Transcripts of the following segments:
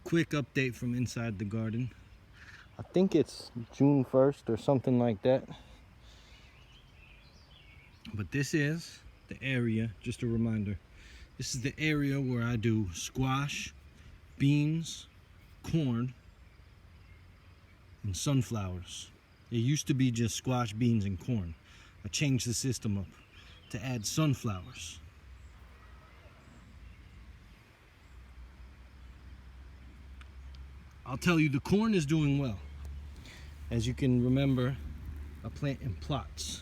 quick update from inside the garden. I think it's June 1st or something like that. But this is the area, just a reminder, this is the area where I do squash, beans, corn, and sunflowers. It used to be just squash, beans, and corn. I changed the system up to add sunflowers. I'll tell you, the corn is doing well. As you can remember, I plant in plots.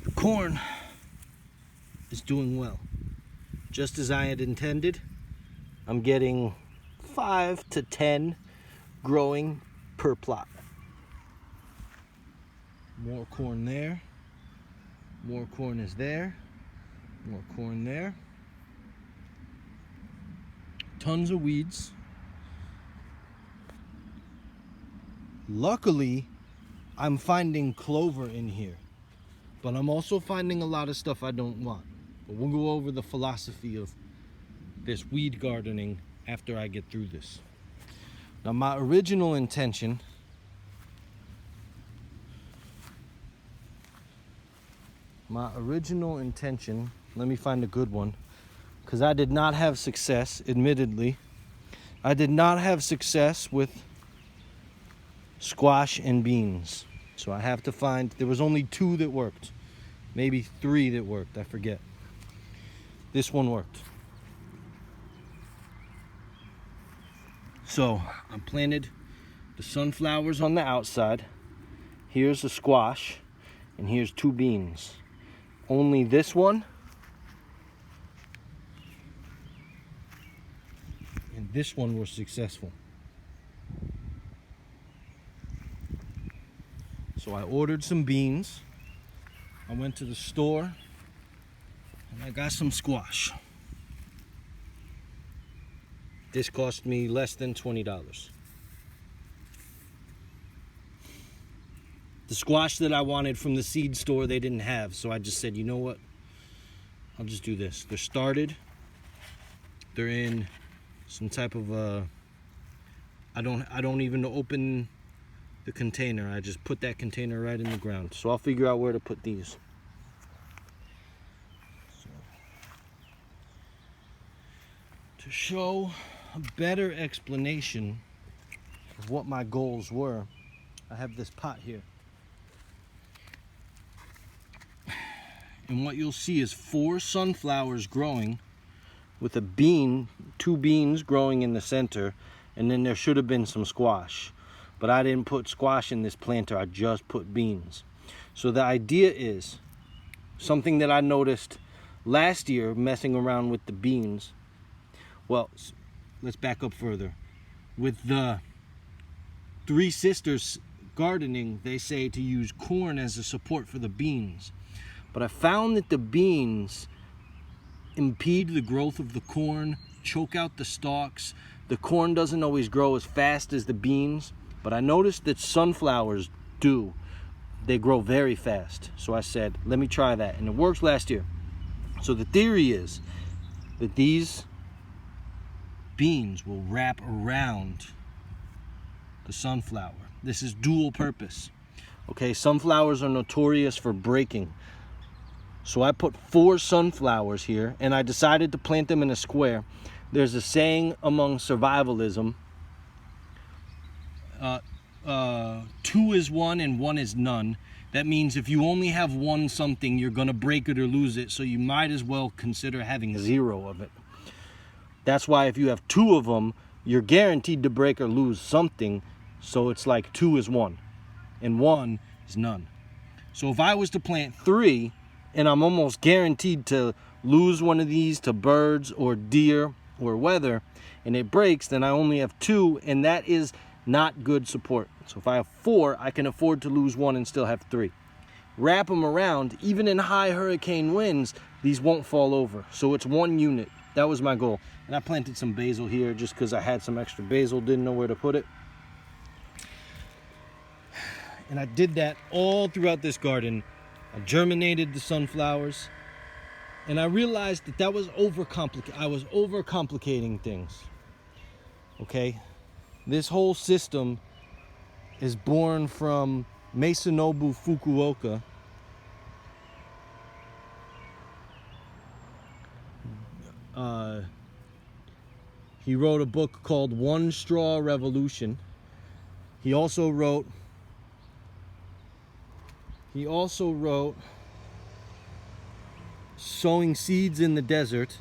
The corn is doing well. Just as I had intended, I'm getting 5 to 10 growing per plot. More corn there. More corn is there. More corn there. Tons of weeds. Luckily, I'm finding clover in here, but I'm also finding a lot of stuff I don't want. But we'll go over the philosophy of this weed gardening after I get through this. Now, my original intention let me find a good one, because I did not have success, admittedly. I did not have success with squash and beans. So I have to find, there was only 2 that worked. Maybe 3 that worked, I forget. This one worked. So I planted the sunflowers on the outside. Here's the squash, and here's 2 beans. Only this one and this one were successful. So I ordered some beans. I went to the store and I got some squash. This cost me less than $20. The squash that I wanted from the seed store, they didn't have. So I just said, you know what? I'll just do this. They're started. They're in some type of I don't even open the container. I just put that container right in the ground. So I'll figure out where to put these. So, to show a better explanation of what my goals were, I have this pot here. And what you'll see is 4 sunflowers growing with a bean, 2 beans growing in the center, and then there should have been some squash. But I didn't put squash in this planter, I just put beans. So the idea is, something that I noticed last year messing around with the beans, well, let's back up further. With the Three Sisters gardening, they say to use corn as a support for the beans. But I found that the beans impede the growth of the corn, choke out the stalks. The corn doesn't always grow as fast as the beans, but I noticed that sunflowers do. They grow very fast. So I said, let me try that. And it worked last year. So the theory is that these beans will wrap around the sunflower. This is dual purpose. Okay, sunflowers are notorious for breaking. So I put 4 sunflowers here, and I decided to plant them in a square. There's a saying among survivalism, 2 is 1 and 1 is none. That means if you only have 1 something, you're gonna break it or lose it, so you might as well consider having 0 of it. That's why if you have 2 of them, you're guaranteed to break or lose something, so it's like 2 is 1 and 1 is none. So if I was to plant 3, and I'm almost guaranteed to lose one of these to birds or deer or weather, and it breaks, then I only have 2, and that is not good support. So if I have 4, I can afford to lose 1 and still have 3. Wrap them around, even in high hurricane winds, these won't fall over. So it's 1 unit. That was my goal. And I planted some basil here just because I had some extra basil, didn't know where to put it. And I did that all throughout this garden. I germinated the sunflowers. And I realized that I was overcomplicating things. Okay? This whole system is born from Masanobu Fukuoka. He wrote a book called One Straw Revolution. He also wrote Sowing Seeds in the Desert,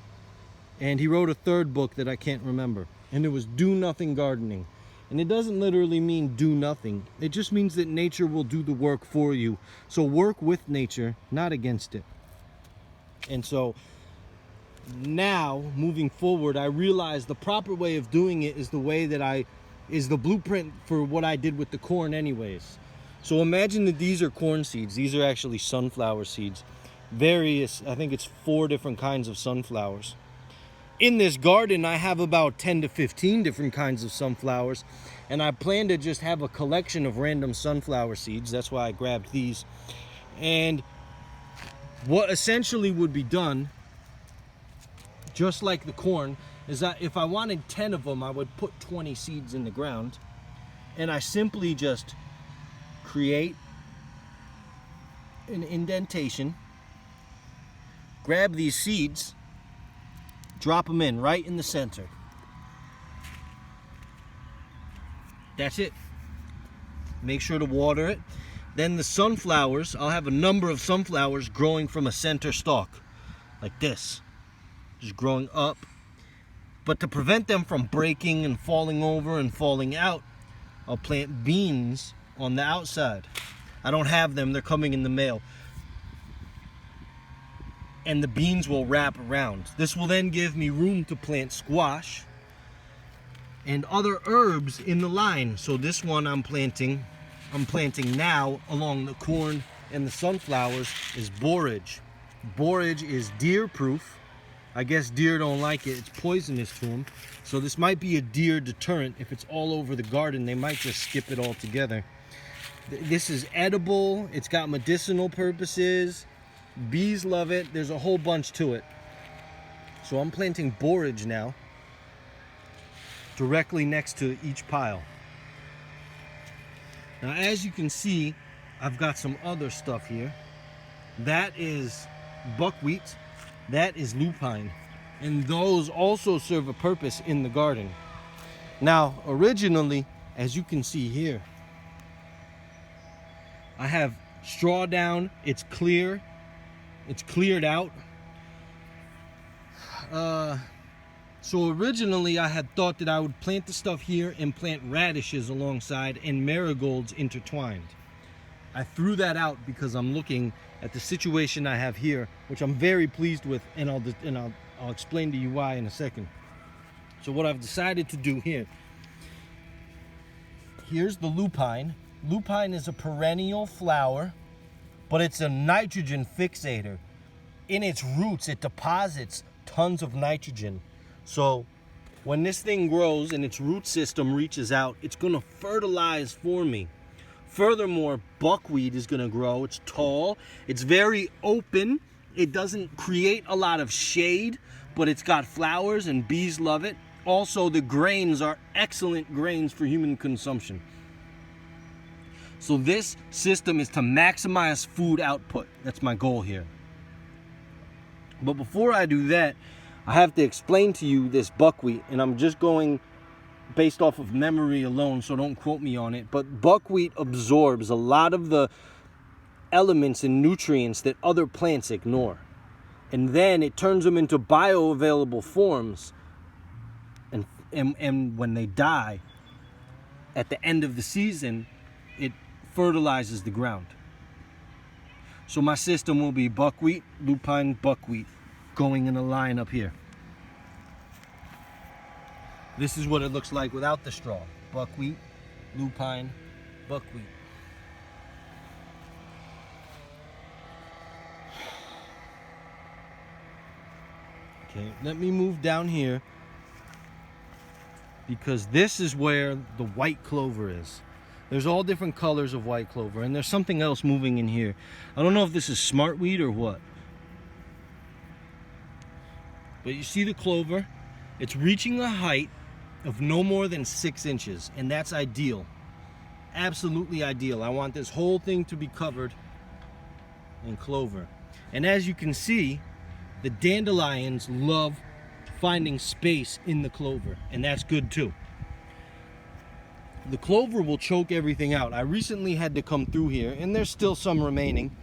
and he wrote a third book that I can't remember, and it was Do Nothing Gardening. And it doesn't literally mean do nothing. It just means that nature will do the work for you. So work with nature, not against it. And so now, moving forward, I realize the proper way of doing it is the way that is the blueprint for what I did with the corn anyways. So imagine that these are corn seeds. These are actually sunflower seeds. Various, I think it's 4 different kinds of sunflowers. In this garden, I have about 10 to 15 different kinds of sunflowers, and I plan to just have a collection of random sunflower seeds. That's why I grabbed these. And what essentially would be done, just like the corn, is that if I wanted 10 of them, I would put 20 seeds in the ground, and I simply just create an indentation, grab these seeds, drop them in right in the center. That's it. Make sure to water it. Then the sunflowers, I'll have a number of sunflowers growing from a center stalk, like this, just growing up. But to prevent them from breaking and falling over and falling out, I'll plant beans on the outside. I don't have them, they're coming in the mail. And the beans will wrap around. This will then give me room to plant squash and other herbs in the line. So this one I'm planting now along the corn and the sunflowers is borage. Borage is deer proof. I guess deer don't like it, it's poisonous to them. So this might be a deer deterrent. If it's all over the garden, they might just skip it altogether. This is edible, it's got medicinal purposes. Bees love it. There's a whole bunch to it. So I'm planting borage now, directly next to each pile. Now, as you can see, I've got some other stuff here. That is buckwheat. That is lupine. And those also serve a purpose in the garden. Now, originally, as you can see here, I have straw down. It's clear. It's cleared out. So originally I had thought that I would plant the stuff here and plant radishes alongside and marigolds intertwined. I threw that out because I'm looking at the situation I have here, which I'm very pleased with, and I'll explain to you why in a second. So what I've decided to do here, here's the lupine. Lupine is a perennial flower, but it's a nitrogen fixator. In its roots, it deposits tons of nitrogen. So when this thing grows and its root system reaches out, it's gonna fertilize for me. Furthermore, buckwheat is gonna grow. It's tall, it's very open. It doesn't create a lot of shade, but it's got flowers and bees love it. Also, the grains are excellent grains for human consumption. So this system is to maximize food output. That's my goal here. But before I do that, I have to explain to you this buckwheat, and I'm just going based off of memory alone, so don't quote me on it. But buckwheat absorbs a lot of the elements and nutrients that other plants ignore. And then it turns them into bioavailable forms. And when they die, at the end of the season, it fertilizes the ground. So my system will be buckwheat, lupine, buckwheat, going in a line up here. This is what it looks like without the straw. Buckwheat, lupine, buckwheat. Okay, let me move down here, because this is where the white clover is. There's all different colors of white clover, and there's something else moving in here. I don't know if this is smartweed or what. But you see the clover, it's reaching a height of no more than 6 inches, and that's ideal. Absolutely ideal. I want this whole thing to be covered in clover. And as you can see, the dandelions love finding space in the clover, and that's good too. The clover will choke everything out. I recently had to come through here, and there's still some remaining.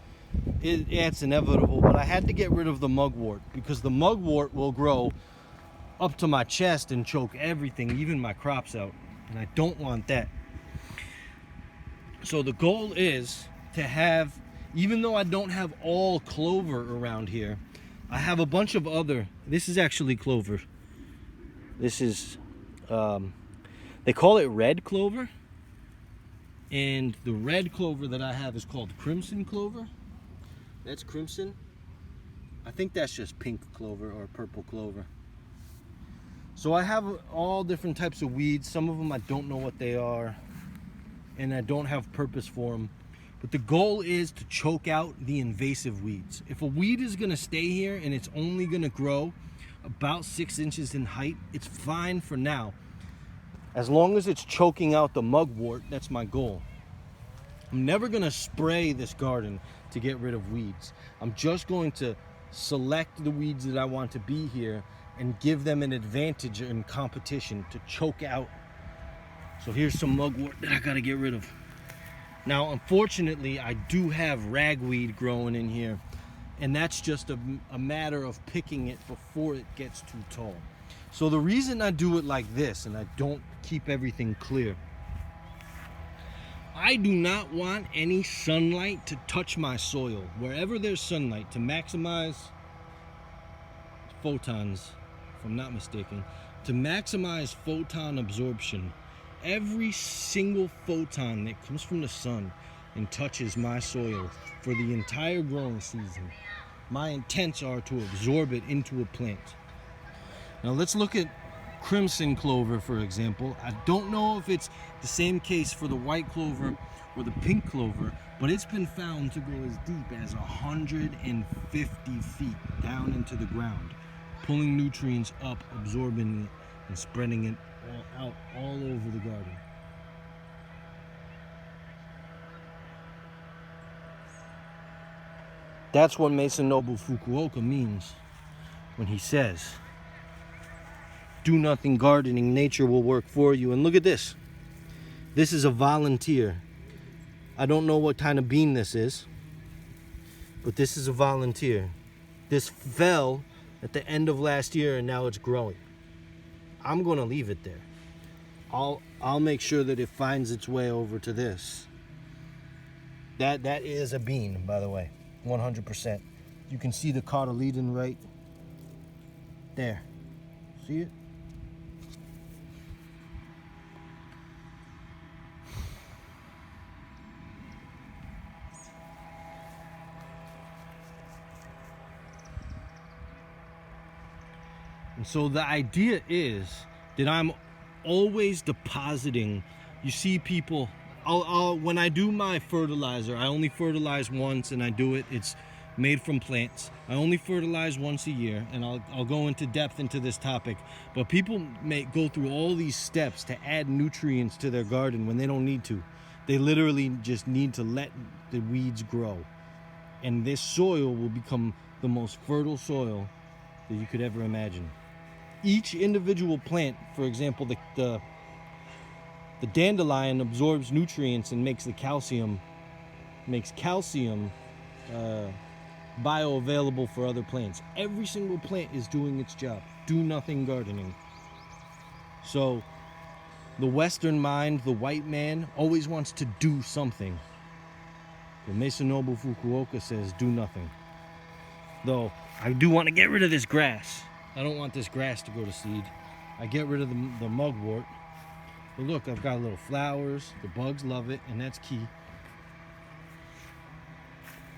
It's inevitable, but I had to get rid of the mugwort because the mugwort will grow up to my chest and choke everything, even my crops out, and I don't want that. So the goal is to have, even though I don't have all clover around here, I have a bunch of other, this is actually clover. This is, they call it red clover, and the red clover that I have is called crimson clover. That's crimson. I think that's just pink clover or purple clover. So I have all different types of weeds. Some of them I don't know what they are, and I don't have purpose for them. But the goal is to choke out the invasive weeds. If a weed is gonna stay here and it's only gonna grow about 6 inches in height, it's fine for now. As long as it's choking out the mugwort, that's my goal. I'm never gonna spray this garden to get rid of weeds. I'm just going to select the weeds that I want to be here and give them an advantage in competition to choke out. So here's some mugwort that I gotta get rid of. Now, unfortunately, I do have ragweed growing in here, and that's just a matter of picking it before it gets too tall. So the reason I do it like this and I don't keep everything clear, I do not want any sunlight to touch my soil. Wherever there's sunlight, to maximize photons, if I'm not mistaken, to maximize photon absorption, every single photon that comes from the sun and touches my soil for the entire growing season, my intents are to absorb it into a plant. Now let's look at crimson clover, for example. I don't know if it's the same case for the white clover or the pink clover, but it's been found to go as deep as 150 feet down into the ground, pulling nutrients up, absorbing it, and spreading it out all over the garden. That's what Masanobu Fukuoka means when he says, do nothing gardening, nature will work for you. And look at this. This is a volunteer. I don't know what kind of bean this is, but this is a volunteer. This fell at the end of last year and now it's growing. I'm gonna leave it there. I'll make sure that it finds its way over to this. That is a bean, by the way, 100%. You can see the cotyledon right there. See it? And so the idea is that I'm always depositing. You see people, when I do my fertilizer, I only fertilize once, and I do it, it's made from plants. I only fertilize once a year, and I'll go into depth into this topic. But people may go through all these steps to add nutrients to their garden when they don't need to. They literally just need to let the weeds grow. And this soil will become the most fertile soil that you could ever imagine. Each individual plant, for example, the dandelion absorbs nutrients and makes calcium bioavailable for other plants. Every single plant is doing its job. Do nothing gardening. So the Western mind, the white man, always wants to do something. But Masanobu Fukuoka says do nothing. Though I do want to get rid of this grass. I don't want this grass to go to seed. I get rid of the mugwort. But look, I've got little flowers. The bugs love it, and that's key.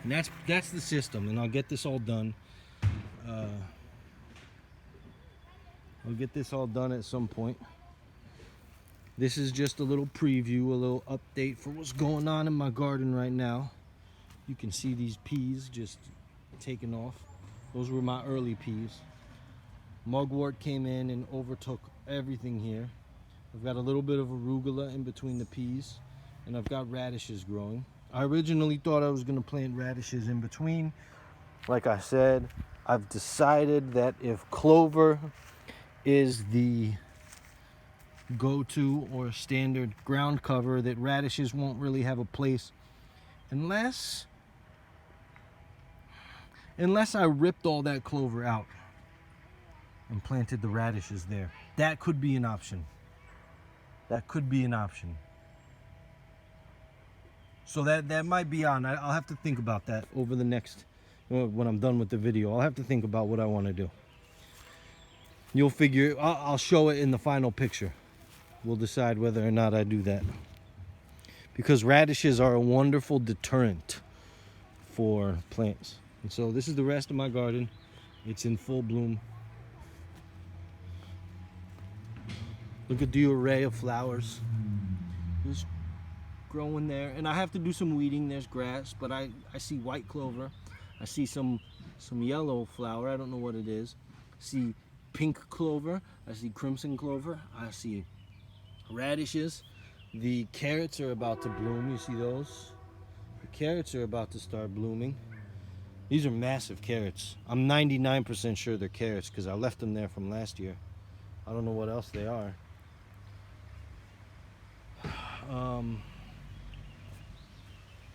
And that's the system, and I'll get this all done. I'll get this all done at some point. This is just a little preview, a little update for what's going on in my garden right now. You can see these peas just taking off. Those were my early peas. Mugwort came in and overtook everything here. I've got a little bit of arugula in between the peas, and I've got radishes growing. I originally thought I was going to plant radishes in between. Like I said, I've decided that if clover is the go-to or standard ground cover, that radishes won't really have a place unless I ripped all that clover out and planted the radishes there. That could be an option. That could be an option. So that might be on. I'll have to think about that over the next, when I'm done with the video. I'll have to think about what I want to do. You'll figure, I'll show it in the final picture. We'll decide whether or not I do that. Because radishes are a wonderful deterrent for plants. And so this is the rest of my garden. It's in full bloom. Look at the array of flowers. Just growing there. And I have to do some weeding. There's grass, but I see white clover. I see some yellow flower. I don't know what it is. I see pink clover. I see crimson clover. I see radishes. The carrots are about to bloom. You see those? The carrots are about to start blooming. These are massive carrots. I'm 99% sure they're carrots because I left them there from last year. I don't know what else they are.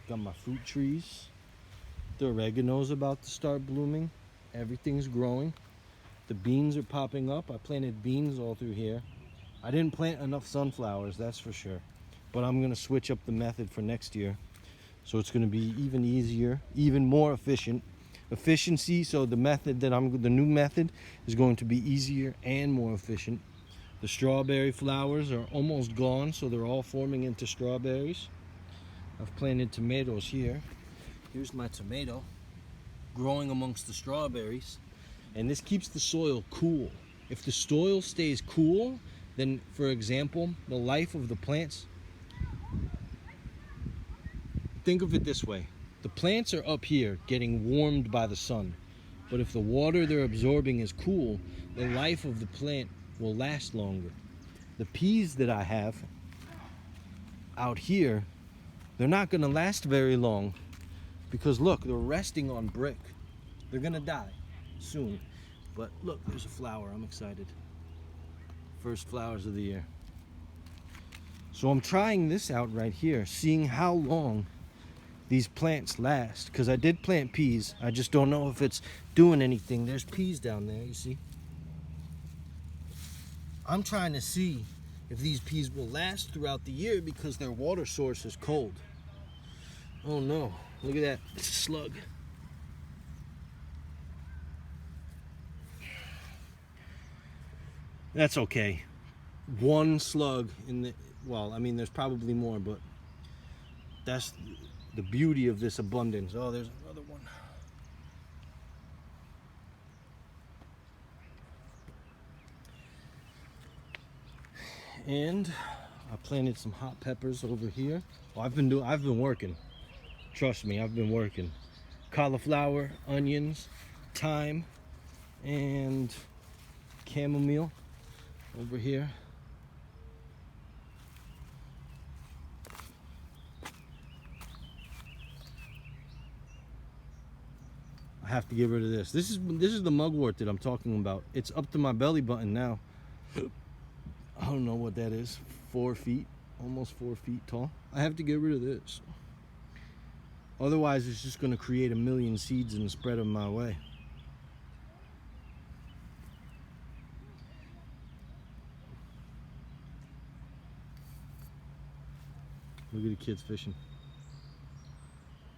Got my fruit trees. The oregano's about to start blooming. Everything's growing. The beans are popping up. I planted beans all through here. I didn't plant enough sunflowers, that's for sure. But I'm gonna switch up the method for next year. So it's gonna be even easier, even more efficient. Efficiency, so the new method is going to be easier and more efficient. The strawberry flowers are almost gone, so they're all forming into strawberries. I've planted tomatoes here. Here's my tomato growing amongst the strawberries. And this keeps the soil cool. If the soil stays cool, then, for example, the life of the plants, think of it this way. The plants are up here getting warmed by the sun. But if the water they're absorbing is cool, the life of the plant will last longer. The peas that I have out here, they're not going to last very long because look, they're resting on brick. They're going to die soon. But look, there's a flower. I'm excited. First flowers of the year. So I'm trying this out right here, seeing how long these plants last. Because I did plant peas. I just don't know if it's doing anything. There's peas down there, you see. I'm trying to see if these peas will last throughout the year because their water source is cold. Oh no, look at that, it's a slug. That's okay. One slug in the, well, I mean, there's probably more, but that's the beauty of this abundance. Oh, there's another one. And I planted some hot peppers over here. Oh, I've been working. Trust me, I've been working. Cauliflower, onions, thyme, and chamomile over here. I have to get rid of this. This is the mugwort that I'm talking about. It's up to my belly button now. I don't know what that is. 4 feet, almost 4 feet tall. I have to get rid of this. Otherwise, it's just going to create a million seeds and spread them my way. Look at the kids fishing.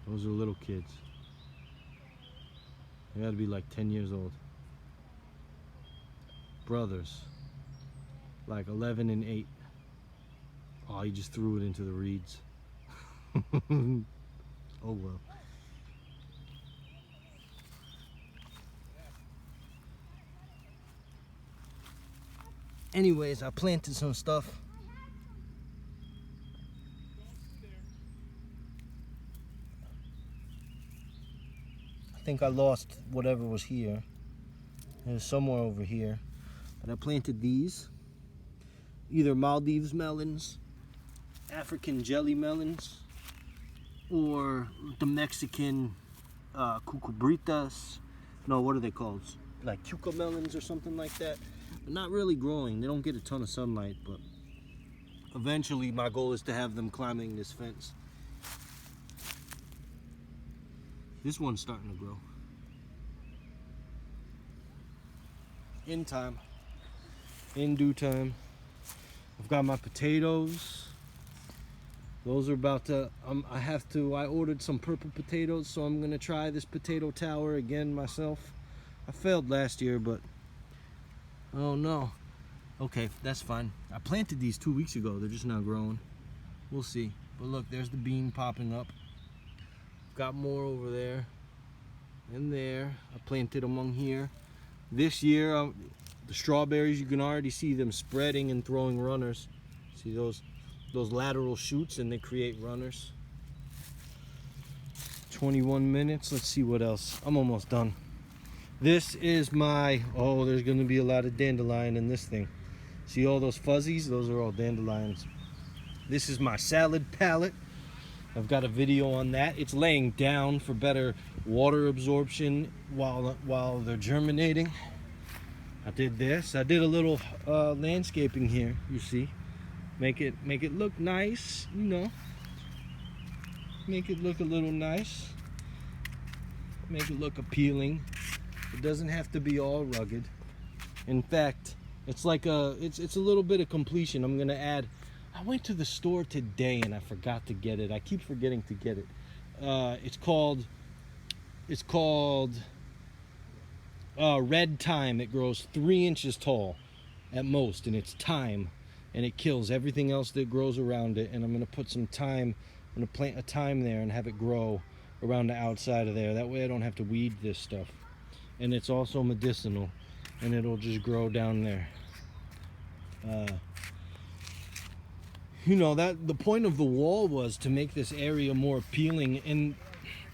Those are little kids. They gotta be like 10 years old. Brothers. Like 11 and 8. Oh, he just threw it into the reeds. Oh well. Anyways, I planted some stuff. I think I lost whatever was here. There's somewhere over here. But I planted these. Either Maldives melons, African jelly melons, or the Mexican cucubritas. No, what are they called? Like cuca melons or something like that. They're not really growing. They don't get a ton of sunlight, but eventually my goal is to have them climbing this fence. This one's starting to grow. In time. In due time. I've got my potatoes. Those are about to, I ordered some purple potatoes, so I'm gonna try this potato tower again myself. I failed last year, but, oh no. Okay, that's fine. I planted these 2 weeks ago. They're just now growing. We'll see. But look, there's the bean popping up. Got more over there and there. I planted among here. This year, the strawberries, you can already see them spreading and throwing runners. See those lateral shoots, and they create runners. 21 minutes. Let's see what else. I'm almost done. This is my, oh, there's gonna be a lot of dandelion in this thing. See all those fuzzies? Those are all dandelions. This is my salad palette. I've got a video on that. It's laying down for better water absorption while they're germinating. I did this. I did a little landscaping here, you see. Make it look nice, you know. Make it look a little nice. Make it look appealing. It doesn't have to be all rugged. In fact, it's like it's a little bit of completion. I'm gonna add. I went to the store today and I forgot to get it. I keep forgetting to get it. It's called red thyme. It grows 3 inches tall at most, and it's thyme, and it kills everything else that grows around it. And I'm gonna put some thyme. I'm gonna plant a thyme there and have it grow around the outside of there. That way I don't have to weed this stuff. And it's also medicinal, and it'll just grow down there. You know, that the point of the wall was to make this area more appealing, and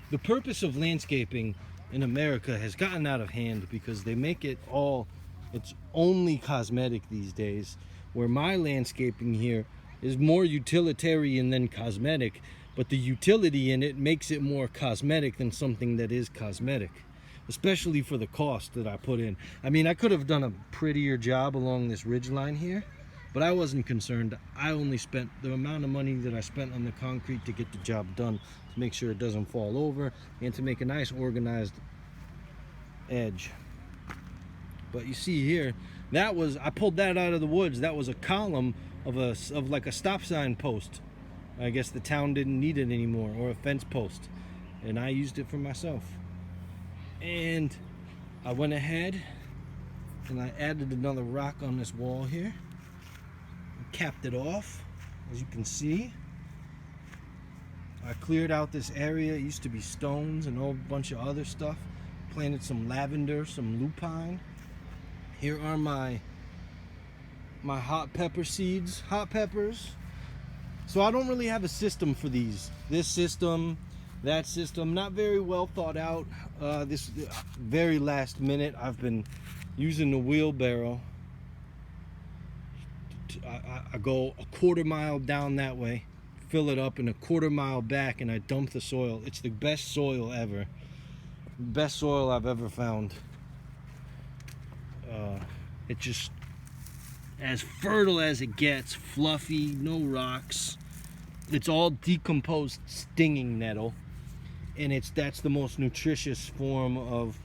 the purpose of landscaping in America has gotten out of hand because they make it all, it's only cosmetic these days, where my landscaping here is more utilitarian than cosmetic, but the utility in it makes it more cosmetic than something that is cosmetic, especially for the cost that I put in. I mean, I could have done a prettier job along this ridge line here, but I wasn't concerned. I only spent the amount of money that I spent on the concrete to get the job done, to make sure it doesn't fall over, and to make a nice organized edge. But you see here, that was, I pulled that out of the woods. That was a column of like a stop sign post. I guess the town didn't need it anymore, or a fence post, and I used it for myself. And I went ahead and I added another rock on this wall here. Capped it off, as you can see. I cleared out this area. It used to be stones and a whole bunch of other stuff. Planted some lavender, some lupine. Here are my hot pepper seeds, hot peppers. So I don't really have a system for these. This system, that system, not very well thought out. This very last minute, I've been using the wheelbarrow. I go a quarter mile down that way, fill it up, and a quarter mile back, and I dump the soil. It's the best soil ever. Best soil I've ever found. It's just as fertile as it gets, fluffy, no rocks. It's all decomposed stinging nettle, and that's the most nutritious form of,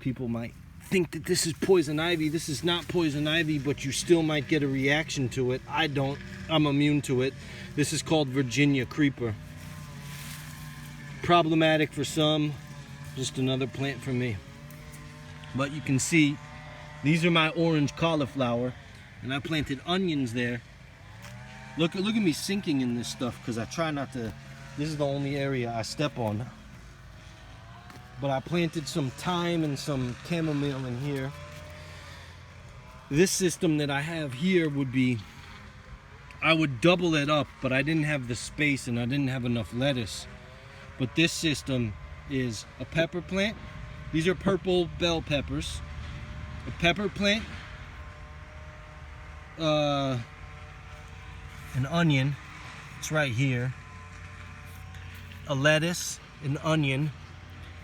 people might think that this is poison ivy. This is not poison ivy, but you still might get a reaction to it. I don't. I'm immune to it. This is called Virginia creeper. Problematic for some, just another plant for me. But you can see, these are my orange cauliflower, and I planted onions there. Look at me sinking in this stuff, because I try not to. This is the only area I step on. But I planted some thyme and some chamomile in here. This system that I have here would be, I would double it up, but I didn't have the space and I didn't have enough lettuce. But this system is a pepper plant, These are purple bell peppers. A pepper plant. An onion. It's right here. A lettuce, an onion,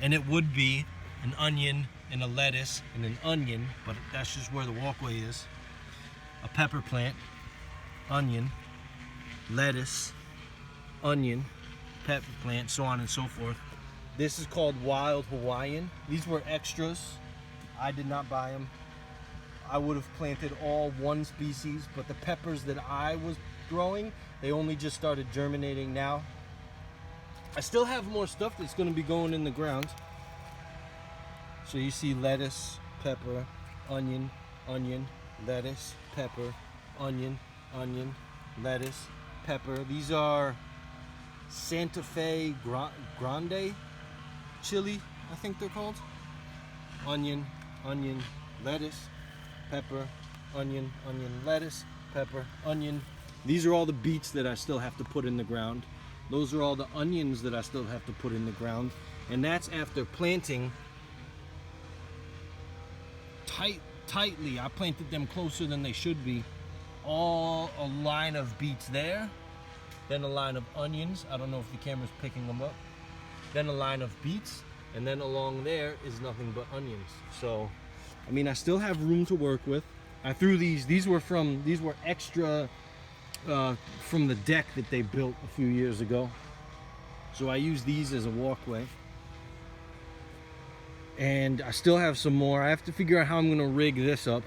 and it would be an onion and a lettuce and an onion, but that's just where the walkway is. A pepper plant, onion, lettuce, onion, pepper plant, so on and so forth. This is called Wild Hawaiian. These were extras. I did not buy them. I would have planted all one species, but the peppers that I was growing, they only just started germinating now. I still have more stuff that's going to be going in the ground. So you see lettuce, pepper, onion, onion, lettuce, pepper, onion, onion, lettuce, pepper. These are Santa Fe Grande chili, I think they're called. Onion, onion, lettuce, pepper, onion, onion, lettuce, pepper, onion. These are all the beets that I still have to put in the ground. Those are all the onions that I still have to put in the ground. And that's after planting tightly. I planted them closer than they should be. All a line of beets there. Then a line of onions. I don't know if the camera's picking them up. Then a line of beets. And then along there is nothing but onions. So, I mean, I still have room to work with. I threw these were extra from the deck that they built a few years ago. So I use these as a walkway. And I still have some more. I have to figure out how I'm going to rig this up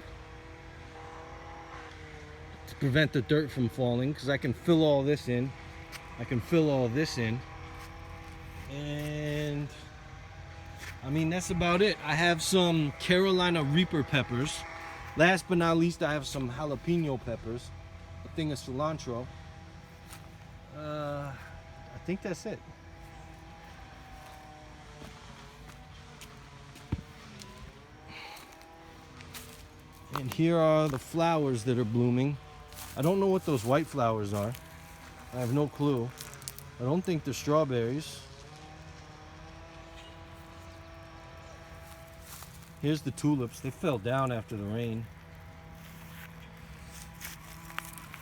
to prevent the dirt from falling, because I can fill all this in. I can fill all this in. And I mean, that's about it. I have some Carolina Reaper peppers. Last but not least, I have some jalapeno peppers. A thing of cilantro. I think that's it. And here are the flowers that are blooming. I don't know what those white flowers are. I have no clue. I don't think they're strawberries. Here's the tulips. They fell down after the rain.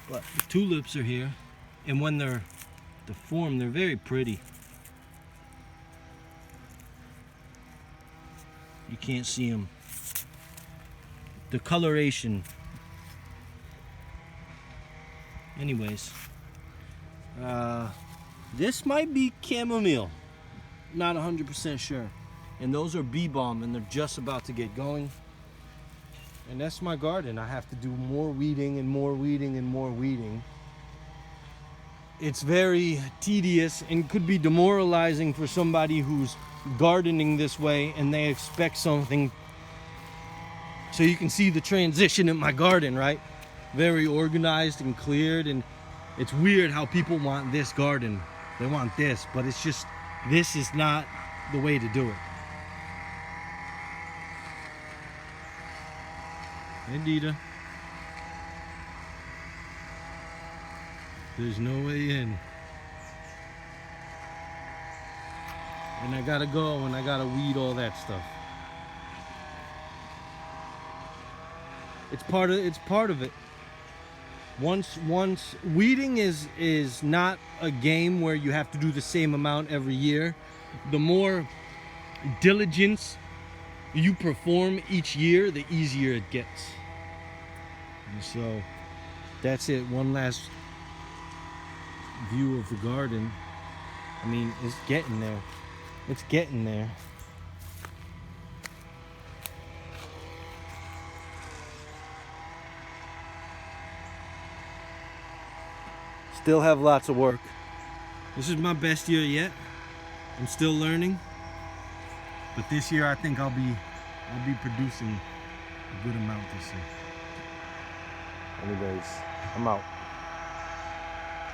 But the tulips are here. And when they're deformed, they're very pretty. You can't see them. The coloration. Anyways, this might be chamomile. Not 100% sure. And those are bee balm, and they're just about to get going. And that's my garden. I have to do more weeding and more weeding and more weeding. It's very tedious and could be demoralizing for somebody who's gardening this way and they expect something. So you can see the transition in my garden, right? Very organized and cleared, and it's weird how people want this garden. They want this, but it's just, this is not the way to do it. Hey, Dita. There's no way in. And I gotta go and I gotta weed all that stuff. It's part of it. Once weeding is not a game where you have to do the same amount every year. The more diligence you perform each year, the easier it gets. And so that's it. One last view of the garden. I mean, it's getting there. It's getting there. Still have lots of work. This is my best year yet. I'm still learning. But this year I think I'll be producing a good amount this year. Anyways, I'm out.